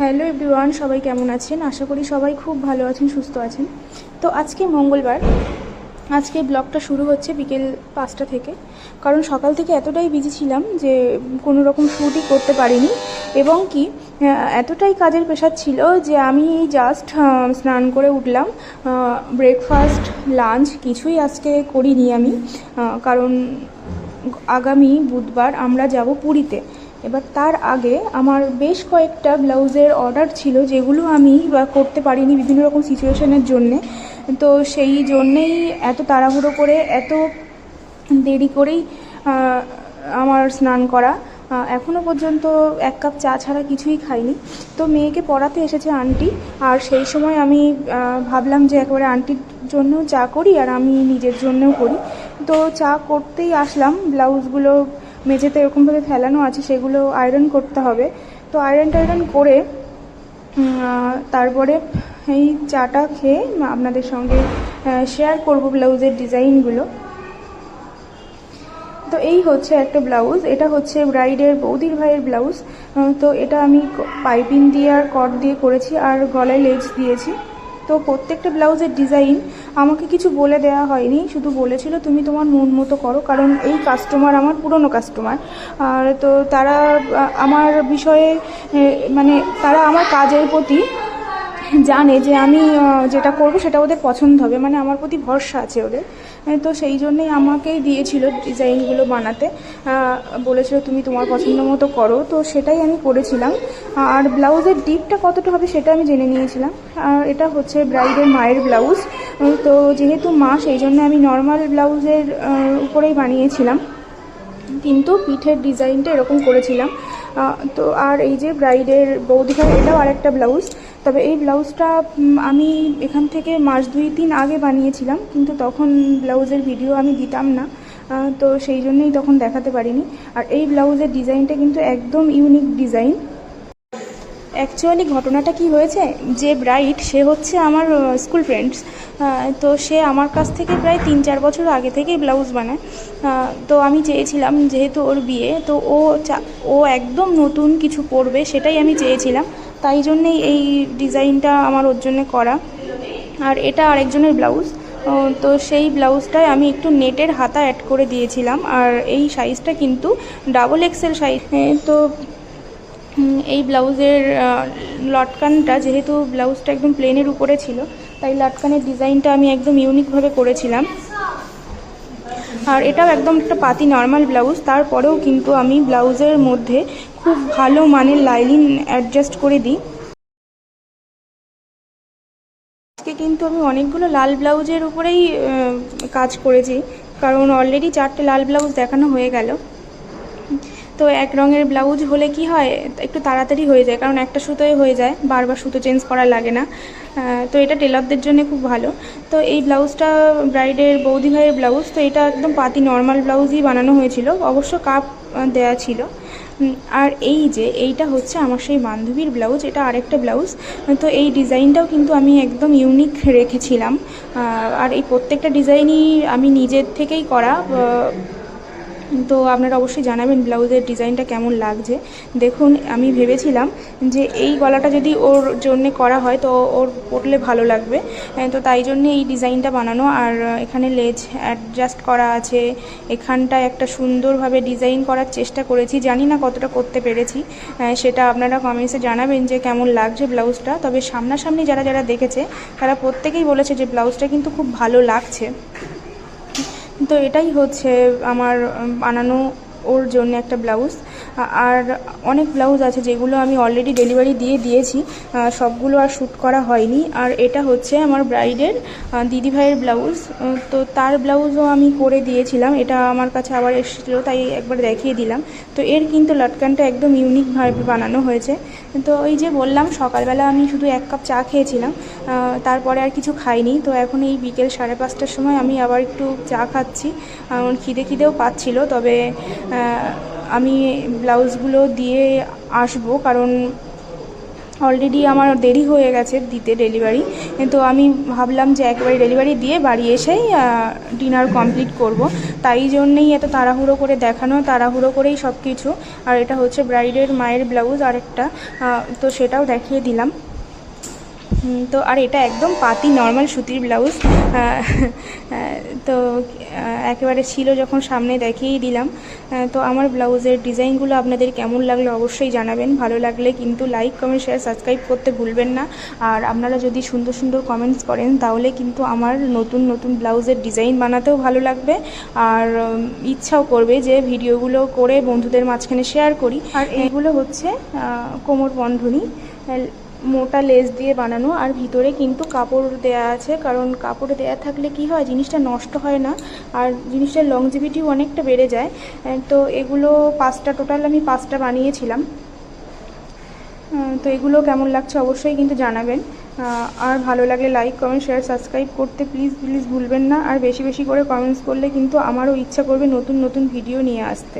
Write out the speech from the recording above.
Hello everyone, সবাই কেমন আছেন? আশা করি সবাই খুব ভালো আছেন, সুস্থ আছেন। তো আজকে মঙ্গলবার, আজকে ব্লগটা শুরু হচ্ছে বিকেল 5টা থেকে। কারণ সকাল থেকে এতটাই বিজি ছিলাম যে কোনো রকম শ্যুটই করতে পারিনি, এবং কি এতটাই কাজের প্রেশার ছিল যে আমি জাস্ট স্নান করে উঠলাম। ব্রেকফাস্ট, লাঞ্চ কিছুই আজকে করিনি আমি, কারণ আগামী বুধবার আমরা যাব পুরীতে। এবার তার আগে আমার বেশ কয়েকটা ব্লাউজের অর্ডার ছিল, যেগুলো আমি করতে পারিনি বিভিন্ন রকম সিচুয়েশনের জন্যে। তো সেই জন্যেই এত তাড়াহুড়ো করে, এত দেরি করেই আমার স্নান করা। এখনও পর্যন্ত এক কাপ চা ছাড়া কিছুই খাইনি। তো মেয়েকে পড়াতে এসেছে আন্টি, আর সেই সময় আমি ভাবলাম যে একবারে আন্টির জন্য চা করি আর আমি নিজের জন্যও করি। তো চা করতেই আসলাম। ব্লাউজগুলো মেঝেতে এরকমভাবে ফেলানো আছে, সেগুলো আয়রন করতে হবে। তো আয়রন করে তারপরে এই চাটা খেয়ে আপনাদের সঙ্গে শেয়ার করব ব্লাউজের ডিজাইনগুলো। তো এই হচ্ছে একটা ব্লাউজ, এটা হচ্ছে ব্রাইডের বৌদির ভাইয়ের ব্লাউজ। তো এটা আমি পাইপিং দিয়ে আর কট দিয়ে করেছি, আর গলায় লেজ দিয়েছি। তো প্রত্যেকটা ব্লাউজের ডিজাইন আমাকে কিছু বলে দেওয়া হয়নি, শুধু বলেছিল তুমি তোমার মন মতো করো, কারণ এই কাস্টমার আমার পুরনো কাস্টমার। আর তো তারা আমার বিষয়ে মানে তারা আমার কাজের প্রতি জানে যে আমি যেটা করব সেটা ওদের পছন্দ হবে, মানে আমার প্রতি ভরসা আছে ওদের। তো সেই জন্যেই আমাকেই দিয়েছিল ডিজাইনগুলো বানাতে, বলেছিল তুমি তোমার পছন্দ মতো করো। তো সেটাই আমি করেছিলাম। আর ব্লাউজের ডিপটা কতটা হবে সেটা আমি জেনে নিয়েছিলাম। আর এটা হচ্ছে ব্রাইডের মায়ের ব্লাউজ। তো যেহেতু মা, সেই জন্য আমি নর্মাল ব্লাউজের উপরেই বানিয়েছিলাম, কিন্তু পিঠের ডিজাইনটা এরকম করেছিলাম। তো আর এই যে ব্রাইডের বৌদিঘর, এটাও আরেকটা ব্লাউজ। তবে এই ব্লাউজটা আমি এখান থেকে মাস 2-3 আগে বানিয়েছিলাম, কিন্তু তখন ব্লাউজের ভিডিও আমি দিতাম না, তো সেই জন্যই তখন দেখাতে পারিনি। আর এই ব্লাউজের ডিজাইনটা কিন্তু একদম ইউনিক ডিজাইন। অ্যাকচুয়ালি ঘটনাটা কি হয়েছে, যে ব্রাইড সে হচ্ছে আমার স্কুল ফ্রেন্ডস। তো সে আমার কাছ থেকে প্রায় 3-4 বছর আগে থেকেই ব্লাউজ বানায়। তো আমি চেয়েছিলাম, যেহেতু ওর বিয়ে, তো ও একদম নতুন কিছু পরবে, সেটাই আমি চেয়েছিলাম। তাই জন্যেই এই ডিজাইনটা আমার ওর জন্যে করা। আর এটা আরেকজনের ব্লাউজ। তো সেই ব্লাউজটায় আমি একটু নেটের হাতা অ্যাড করে দিয়েছিলাম। আর এই সাইজটা কিন্তু ডাবল এক্সেল সাইজ। তো এই ব্লাউজের লটকানটা, যেহেতু ব্লাউজটা একদম প্লেনের উপরে ছিল, তাই লটকানের ডিজাইনটা আমি একদম ইউনিকভাবে করেছিলাম। আর এটাও একদম একটা পাতি নর্মাল ব্লাউজ, তারপরেও কিন্তু আমি ব্লাউজের মধ্যে খুব ভালো মানের লাইনিং অ্যাডজাস্ট করে দিই। আজকে কিন্তু আমি অনেকগুলো লাল ব্লাউজের উপরেই কাজ করেছি, কারণ অলরেডি 4টে লাল ব্লাউজ দেখানো হয়ে গেল। তো এক রঙের ব্লাউজ হলে কি হয়, একটু তাড়াতাড়ি হয়ে যায়, কারণ একটা সুতোয় হয়ে যায়, বারবার সুতো চেঞ্জ করা লাগে না। তো এটা টেলারদের জন্য খুব ভালো। তো এই ব্লাউজটা ব্রাইডের বৌদি ভাইয়ের ব্লাউজ। তো এটা একদম পাতি নর্মাল ব্লাউজই বানানো হয়েছিল, অবশ্য কাপ দেয়া ছিল। আর এই যে এইটা হচ্ছে আমার সেই বান্ধবীর ব্লাউজ, এটা আরেকটা ব্লাউজ। তো এই ডিজাইনটাও কিন্তু আমি একদম ইউনিক রেখেছিলাম। আর এই প্রত্যেকটা ডিজাইনই আমি নিজের থেকেই করা। তো আপনারা অবশ্যই জানাবেন ব্লাউজের ডিজাইনটা কেমন লাগছে। দেখুন, আমি ভেবেছিলাম যে এই গলাটা যদি ওর জন্যে করা হয় তো ওর পরলে ভালো লাগবে, তো তাই জন্যে এই ডিজাইনটা বানানো। আর এখানে লেজ অ্যাডজাস্ট করা আছে, এখানটায় একটা সুন্দরভাবে ডিজাইন করার চেষ্টা করেছি, জানি না কতটা করতে পেরেছি। সেটা আপনারা কমেন্টসে জানাবেন যে কেমন লাগছে ব্লাউজটা। তবে সামনাসামনি যারা যারা দেখেছে তারা প্রত্যেকেই বলেছে যে ব্লাউজটা কিন্তু খুব ভালো লাগছে। তো এটাই হচ্ছে আমার বানানো ওর জন্য একটা ব্লাউজ। আর অনেক ব্লাউজ আছে যেগুলো আমি অলরেডি ডেলিভারি দিয়ে দিয়েছি, সবগুলো আর শ্যুট করা হয়নি। আর এটা হচ্ছে আমার ব্রাইডের দিদিভাইয়ের ব্লাউজ। তো তার ব্লাউজও আমি করে দিয়েছিলাম, এটা আমার কাছে আবার এসেছিলো, তাই একবার দেখিয়ে দিলাম। তো এর কিন্তু লটকানটা একদম ইউনিকভাবে বানানো হয়েছে। তো এই যে বললাম, সকালবেলা আমি শুধু 1 কাপ চা খেয়েছিলাম, তারপরে আর কিছু খাইনি। তো এখন এই বিকেল 5:30টার সময় আমি আবার একটু চা খাচ্ছি, আমার খিদেও পাচ্ছিল। তবে আমি ব্লাউজগুলো দিয়ে আসবো, কারণ অলরেডি আমার দেরি হয়ে গেছে দিতে ডেলিভারি, তো আমি ভাবলাম যে একবারে ডেলিভারি দিয়ে বাড়ি এসেই ডিনার কমপ্লিট করব, তাই জন্যেই এত তাড়াহুড়ো করে দেখানো, তাড়াহুড়ো করেই সব কিছু। আর এটা হচ্ছে ব্রাইডের মায়ের ব্লাউজ আরেকটা, তো সেটাও দেখিয়ে দিলাম। তো আর এটা একদম পাতি নর্মাল সুতির ব্লাউজ, তো একেবারে ছিল যখন সামনে দেখিয়েই দিলাম। তো আমার ব্লাউজের ডিজাইনগুলো আপনাদের কেমন লাগলো অবশ্যই জানাবেন, ভালো লাগলে কিন্তু লাইক কমেন্ট শেয়ার সাবস্ক্রাইব করতে ভুলবেন না। আর আপনারা যদি সুন্দর সুন্দর কমেন্টস করেন তাহলে কিন্তু আমার নতুন নতুন ব্লাউজের ডিজাইন বানাতেও ভালো লাগবে, আর ইচ্ছাও করবে যে ভিডিওগুলো করে বন্ধুদের মাঝখানে শেয়ার করি। আর এইগুলো হচ্ছে কোমর বন্ধনী, মোটা লেস দিয়ে বানানো, আর ভিতরে কিন্তু কাপড় দেয়া আছে, কারণ কাপড় দেয়া থাকলে কি হয় জিনিসটা নষ্ট হয় না, আর জিনিসটার লংজিভিটিও অনেকটা বেড়ে যায়। তো এগুলো 5টা, টোটাল আমি 5টা বানিয়েছিলাম। তো এগুলো কেমন লাগছে অবশ্যই কিন্তু জানাবেন, আর ভালো লাগলে লাইক কমেন্ট শেয়ার সাবস্ক্রাইব করতে প্লিজ প্লিজ ভুলবেন না। আর বেশি বেশি করে কমেন্টস করলে কিন্তু আমারও ইচ্ছা করবে নতুন নতুন ভিডিও নিয়ে আসতে।